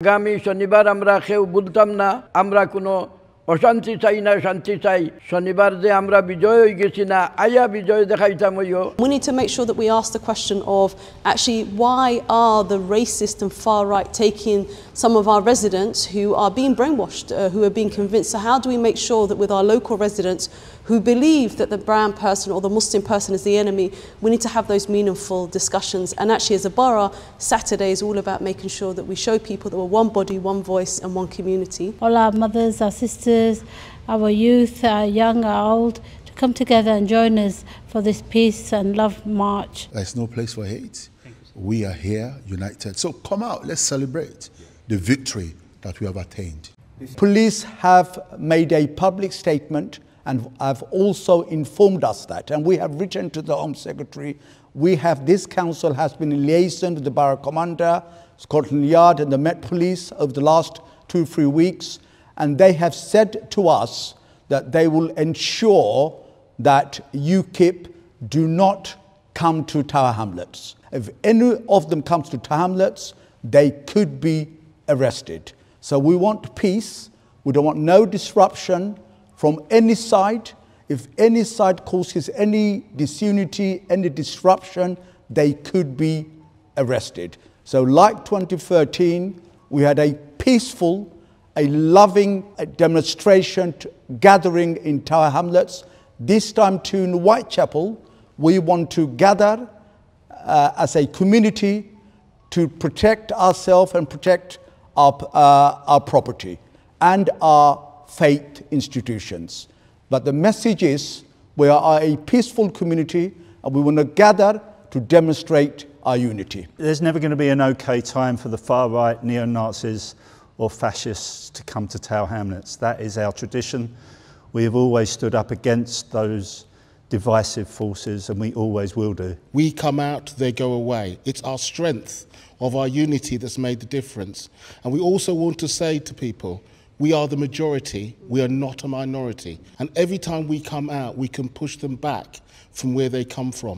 আগামী শনিবার আমরা কেউ বলতাম না আমরা কোনো অশান্তি চাই না, শান্তি চাই। শনিবার যে আমরা বিজয় হয়ে গেছি না, আয়া বিজয় দেখাইতাম হইও। We need to make sure that we ask the question of actually why are the racist and far right taking some of our residents who are being brainwashed, who are being convinced. So how do we make sure that with our local residents who believe that the brown person or the Muslim person is the enemy, we need to have those meaningful discussions. And actually as a borough, Saturday is all about making sure that we show people that we're one body, one voice and one community. All our mothers, our sisters, our youth, our young, our old, to come together and join us for this peace and love march. There's no place for hate. We are here united. So come out, let's celebrate the victory that we have attained. Police have made a public statement and have also informed us that, and we have written to the Home Secretary. This council has been in liaison with the Borough Commander, Scotland Yard and the Met Police over the last 2-3 weeks, and they have said to us that they will ensure that UKIP do not come to Tower Hamlets. If any of them comes to Tower Hamlets, they could be arrested. So we want peace. We don't want no disruption from any side. If any side causes any disunity, any disruption, they could be arrested. So like 2013, we had a peaceful, a loving demonstration gathering in Tower Hamlets. This time too in Whitechapel, we want to gather as a community to protect ourselves and protect our property and our faith institutions. But the message is we are a peaceful community and we want to gather to demonstrate our unity. There's never going to be an okay time for the far right, neo-Nazis or fascists to come to Tower Hamlets. That is our tradition. We have always stood up against those divisive forces and we always will do. We come out, they go away. It's our strength of our unity that's made the difference. And we also want to say to people, we are the majority, we are not a minority. And every time we come out, we can push them back from where they come from.